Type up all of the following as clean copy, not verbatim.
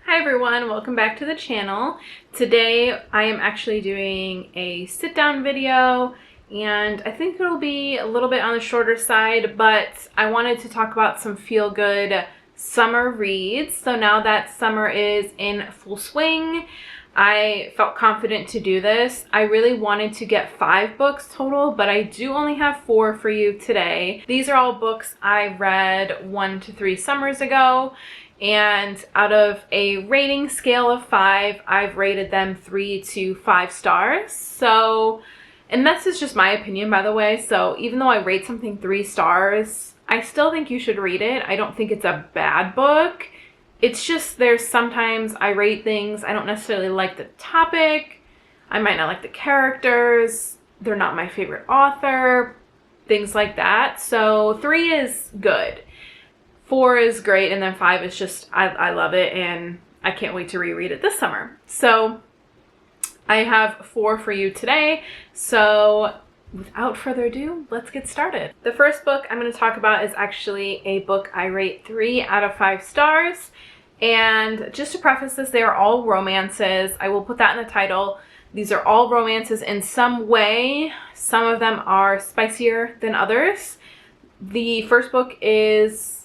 Hi everyone, welcome back to the channel. Today I am actually doing a sit down video and I think it'll be a little bit on the shorter side, but I wanted to talk about some feel good summer reads. So now that summer is in full swing, I felt confident to do this. I really wanted to get 5 books total, but I do only have 4 for you today. These are all books I read 1 to 3 summers ago. And out of a rating scale of 5, I've rated them 3 to 5 stars. So, and this is just my opinion, by the way. So even though I rate something 3 stars, I still think you should read it. I don't think it's a bad book. It's just there's sometimes I rate things, I don't necessarily like the topic. I might not like the characters. They're not my favorite author. Things like that. So 3 is good. 4 is great, and then 5 is just, I love it, and I can't wait to reread it this summer. So I have 4 for you today. So without further ado, let's get started. The first book I'm going to talk about is actually a book I rate 3 out of 5 stars. And just to preface this, they are all romances. I will put that in the title. These are all romances in some way. Some of them are spicier than others. The first book is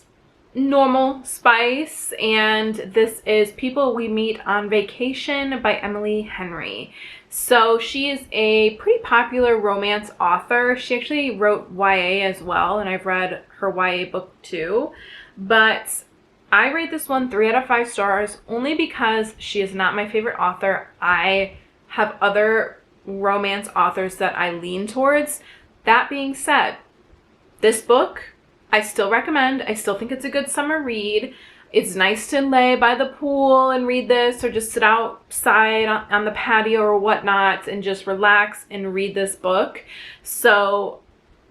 normal spice, and this is People We Meet on Vacation by Emily Henry. So she is a pretty popular romance author. She actually wrote YA as well, and I've read her YA book too. But I rate this one 3 out of 5 stars only because she is not my favorite author. I have other romance authors that I lean towards. That being said, this book I still recommend. I still think it's a good summer read. It's nice to lay by the pool and read this, or just sit outside on the patio or whatnot and just relax and read this book. So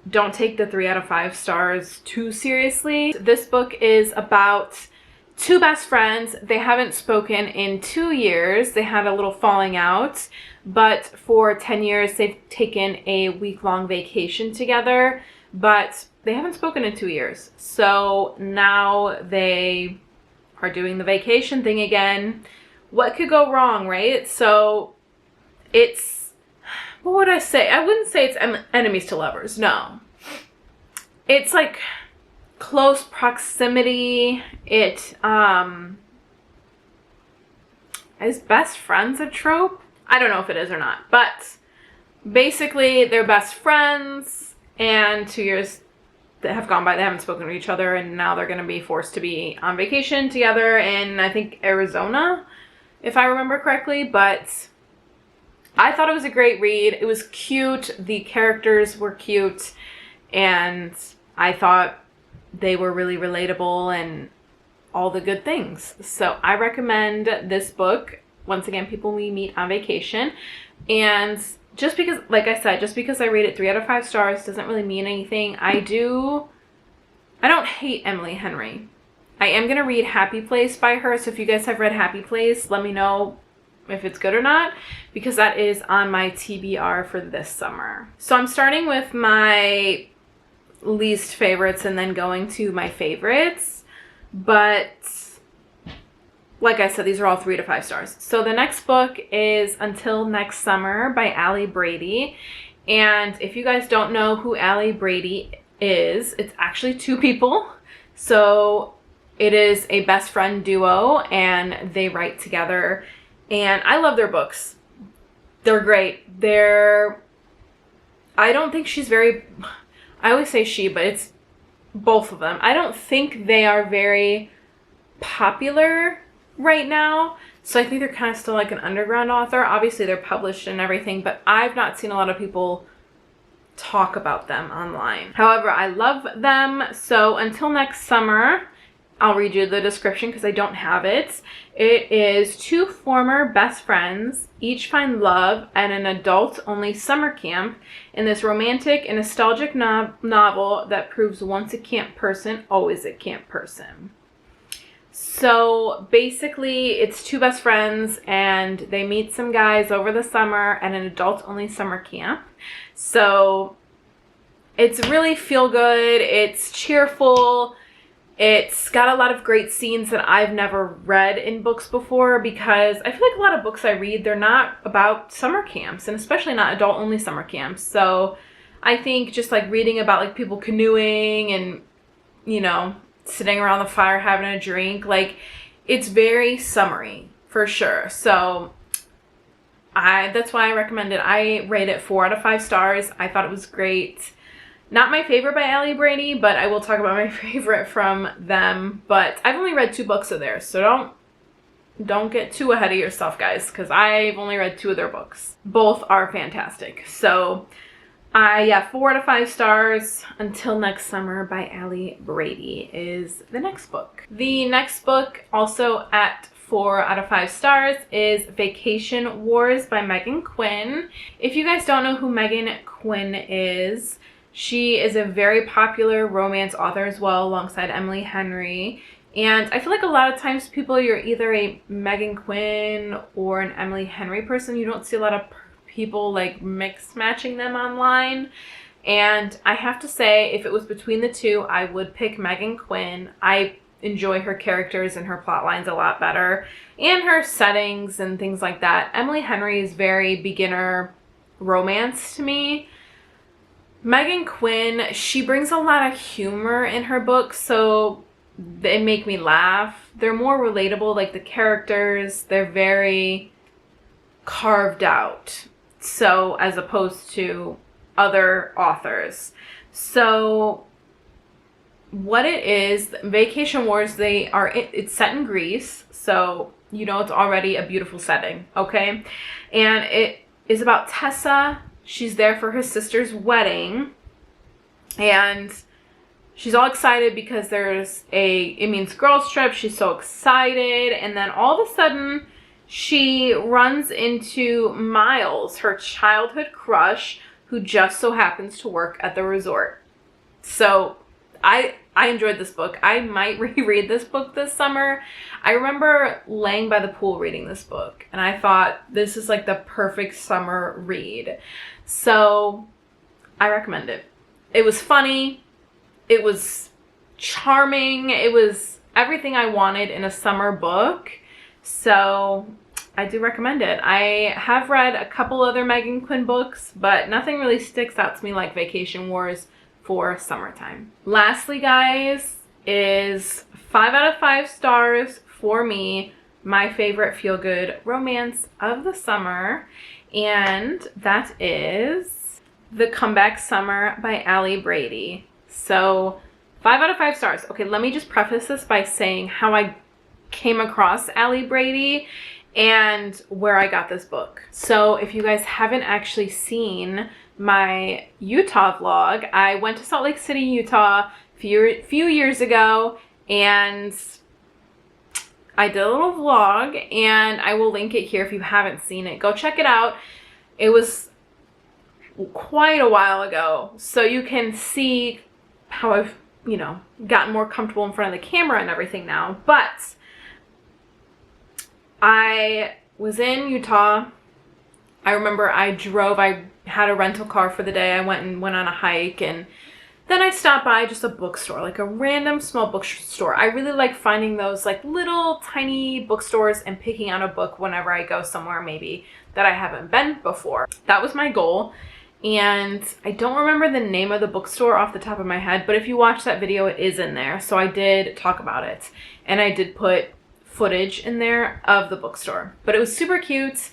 don't take the 3 out of 5 stars too seriously. This book is about 2 best friends. They haven't spoken in 2 years. They had a little falling out, but for 10 years they've taken a week-long vacation together, but they haven't spoken in 2 years. So now they are doing the vacation thing again. What could go wrong, right? So it's, what would I say? I wouldn't say it's enemies to lovers. No. It's like close proximity. Is best friends a trope? I don't know if it is or not. But basically they're best friends, and 2 years that have gone by, they haven't spoken to each other, and now they're going to be forced to be on vacation together in, I think, Arizona, if I remember correctly. But I thought it was a great read. It was cute. The characters were cute, and I thought they were really relatable and all the good things. So I recommend this book. Once again, People We Meet on Vacation. And just because, like I said, just because I rate it 3 out of 5 stars doesn't really mean anything. I don't hate Emily Henry. I am going to read Happy Place by her. So if you guys have read Happy Place, let me know if it's good or not, because that is on my TBR for this summer. So I'm starting with my least favorites and then going to my favorites. But like I said, these are all 3 to 5 stars. So the next book is Until Next Summer by Allie Brady. And if you guys don't know who Allie Brady is, it's actually 2 people. So it is a best friend duo, and they write together. And I love their books. They're great. I don't think she's very, I always say she, but it's both of them. I don't think they are very popular right now, so I think they're kind of still like an underground author. Obviously they're published and everything, but I've not seen a lot of people talk about them online. However, I love them. So Until Next Summer, I'll read you the description because I don't have it. It is 2 former best friends each find love at an adult-only summer camp in this romantic and nostalgic novel that proves once a camp person, always a camp person. So basically it's 2 best friends, and they meet some guys over the summer at an adult-only summer camp. So it's really feel good. It's cheerful. It's got a lot of great scenes that I've never read in books before, because I feel like a lot of books I read, they're not about summer camps, and especially not adult-only summer camps. So I think just like reading about like people canoeing and, you know, sitting around the fire having a drink, like it's very summery for sure. So that's why I recommend it. I rate it 4 out of 5 stars. I thought it was great. Not my favorite by Ali Brady, but I will talk about my favorite from them. But I've only read 2 books of theirs, so don't get too ahead of yourself, guys, because I've only read 2 of their books. Both are fantastic. So, yeah, 4 out of 5 stars. Until Next Summer by Ali Brady is the next book. The next book, also at 4 out of 5 stars, is Vacation Wars by Megan Quinn. If you guys don't know who Megan Quinn is, she is a very popular romance author as well, alongside Emily Henry. And I feel like a lot of times you're either a Megan Quinn or an Emily Henry person. You don't see a lot of people like mix matching them online. And I have to say, if it was between the two, I would pick Megan Quinn. I enjoy her characters and her plot lines a lot better, and her settings and things like that. Emily Henry is very beginner romance to me. Megan Quinn, she brings a lot of humor in her books, so they make me laugh. They're more relatable, like the characters, they're very carved out. So, as opposed to other authors. So, what it is, Vacation Wars, it's set in Greece, so you know it's already a beautiful setting, okay? And it is about Tessa. She's there for her sister's wedding, and she's all excited because it means girls trip. She's so excited, and then all of a sudden she runs into Miles, her childhood crush, who just so happens to work at the resort. So I enjoyed this book. I might reread this book this summer. I remember laying by the pool reading this book, and I thought this is like the perfect summer read. So I recommend it. It was funny. It was charming. It was everything I wanted in a summer book. So I do recommend it. I have read a couple other Megan Quinn books, but nothing really sticks out to me like Vacation Wars for summertime. Lastly, guys, is 5 out of 5 stars for me, my favorite feel-good romance of the summer, and that is The Comeback Summer by Ali Brady. So 5 out of 5 stars. Okay, let me just preface this by saying how I came across Ali Brady and where I got this book. So if you guys haven't actually seen my Utah vlog, I went to Salt Lake City, Utah a few years ago, and I did a little vlog, and I will link it here if you haven't seen it. Go check it out. It was quite a while ago, so you can see how I've, gotten more comfortable in front of the camera and everything now. But I was in Utah. I remember I had a rental car for the day. I went on a hike, and then I stopped by just a bookstore, like a random small bookstore. I really like finding those like little tiny bookstores and picking out a book whenever I go somewhere maybe that I haven't been before. That was my goal. And I don't remember the name of the bookstore off the top of my head, but if you watch that video, it is in there. So I did talk about it, and I did put footage in there of the bookstore. But it was super cute,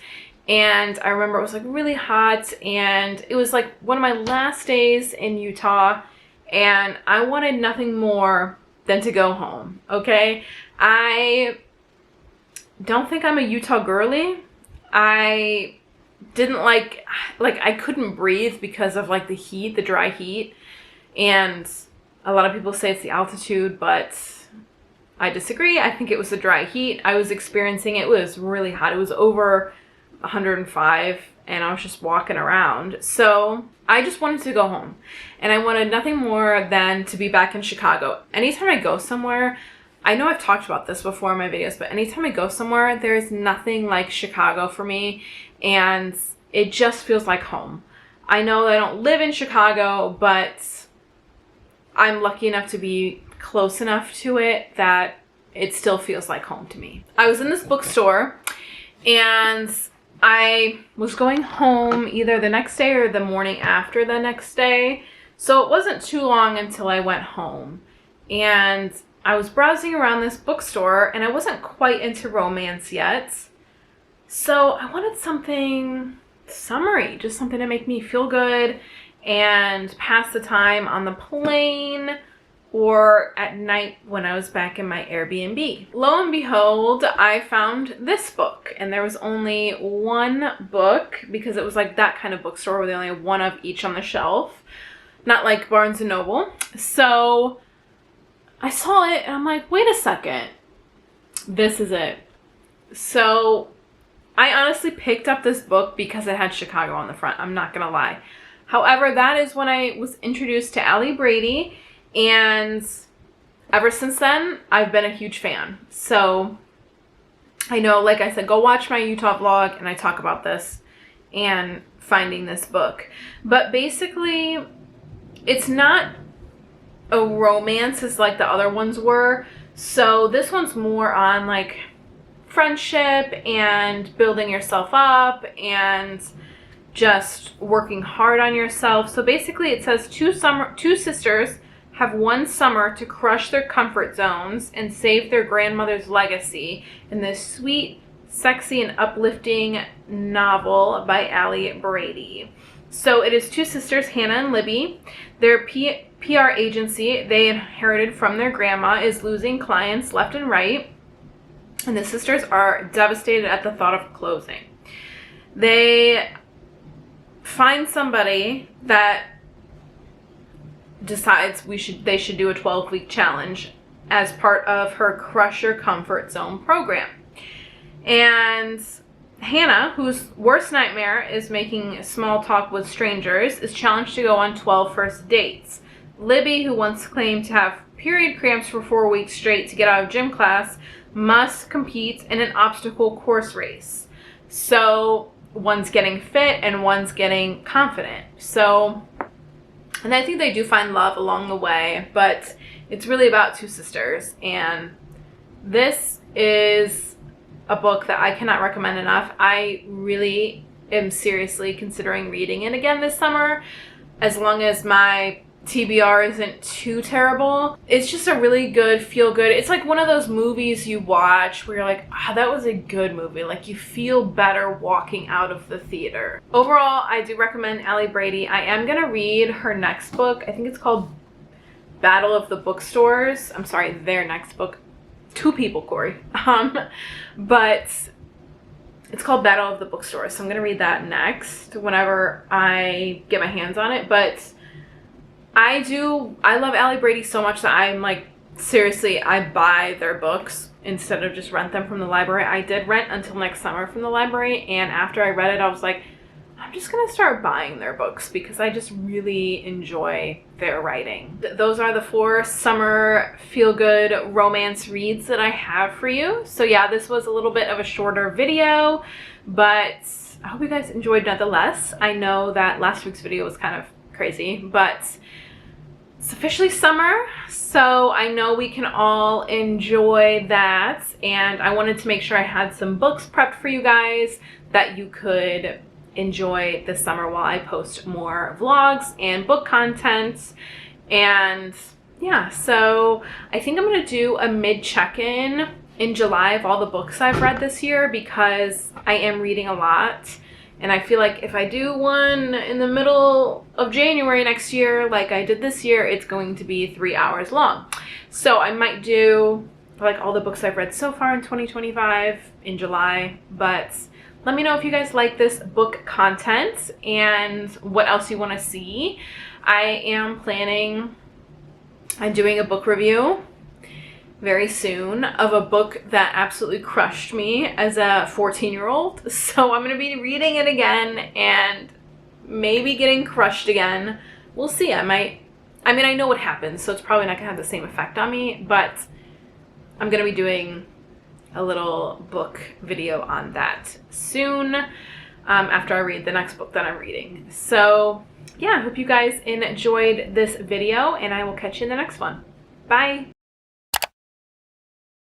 and I remember it was like really hot, and it was like one of my last days in Utah, and I wanted nothing more than to go home, okay? I don't think I'm a Utah girly. I didn't like I couldn't breathe because of like the heat, the dry heat, and a lot of people say it's the altitude, but I disagree. I think it was the dry heat I was experiencing. It was really hot. It was over 105, and I was just walking around. So I just wanted to go home, and I wanted nothing more than to be back in Chicago. Anytime I go somewhere, I know I've talked about this before in my videos, but anytime I go somewhere, there's nothing like Chicago for me, and it just feels like home. I know I don't live in Chicago, but I'm lucky enough to be close enough to it that it still feels like home to me. I was in this bookstore and I was going home either the next day or the morning after the next day. So it wasn't too long until I went home. And I was browsing around this bookstore and I wasn't quite into romance yet. So I wanted something summery, just something to make me feel good and pass the time on the plane or at night when I was back in my Airbnb. Lo and behold, I found this book, and there was only one book because it was like that kind of bookstore where they only have one of each on the shelf, not like Barnes & Noble. So I saw it and I'm like, wait a second, this is it. So I honestly picked up this book because it had Chicago on the front. I'm not gonna lie. However, that is when I was introduced to Allie Brady, and ever since then, I've been a huge fan. So I know, like I said, go watch my Utah vlog and I talk about this and finding this book. But basically, it's not a romance as like the other ones were. So this one's more on like friendship and building yourself up and just working hard on yourself. So basically it says two sisters have one summer to crush their comfort zones and save their grandmother's legacy in this sweet, sexy, and uplifting novel by Allie Brady. So it is two sisters, Hannah and Libby. Their PR agency they inherited from their grandma is losing clients left and right, and the sisters are devastated at the thought of closing. They find somebody that decides they should do a 12-week challenge as part of her Crush Your Comfort Zone program. And Hannah, whose worst nightmare is making small talk with strangers, is challenged to go on 12 first dates. Libby, who once claimed to have period cramps for 4 weeks straight to get out of gym class, must compete in an obstacle course race. So one's getting fit and one's getting confident. So, and I think they do find love along the way, but it's really about two sisters. And this is a book that I cannot recommend enough. I really am seriously considering reading it again this summer, as long as my TBR isn't too terrible. It's just a really good, feel good. It's like one of those movies you watch where you're like, ah, that was a good movie. Like you feel better walking out of the theater. Overall, I do recommend Allie Brady. I am gonna read her next book. I think it's called Battle of the Bookstores. I'm sorry, their next book. Two people, Cory. But it's called Battle of the Bookstores. So I'm gonna read that next whenever I get my hands on it. But I love Allie Brady so much that I'm like, seriously, I buy their books instead of just rent them from the library. I did rent Until Next Summer from the library, and after I read it, I was like, I'm just gonna start buying their books because I just really enjoy their writing. Those are the 4 summer feel-good romance reads that I have for you. So yeah, this was a little bit of a shorter video, but I hope you guys enjoyed nonetheless. I know that last week's video was kind of crazy, but it's officially summer, so I know we can all enjoy that, and I wanted to make sure I had some books prepped for you guys that you could enjoy this summer while I post more vlogs and book content. And yeah, so I think I'm gonna do a mid check-in in July of all the books I've read this year, because I am reading a lot. And I feel like if I do one in the middle of January next year, like I did this year, it's going to be 3 hours long. So I might do like all the books I've read so far in 2025 in July. But let me know if you guys like this book content and what else you want to see. I am planning on doing a book review very soon of a book that absolutely crushed me as a 14-year-old. So I'm going to be reading it again and maybe getting crushed again. We'll see. I know what happens, so it's probably not going to have the same effect on me, but I'm going to be doing a little book video on that soon after I read the next book that I'm reading. So yeah, I hope you guys enjoyed this video, and I will catch you in the next one. Bye!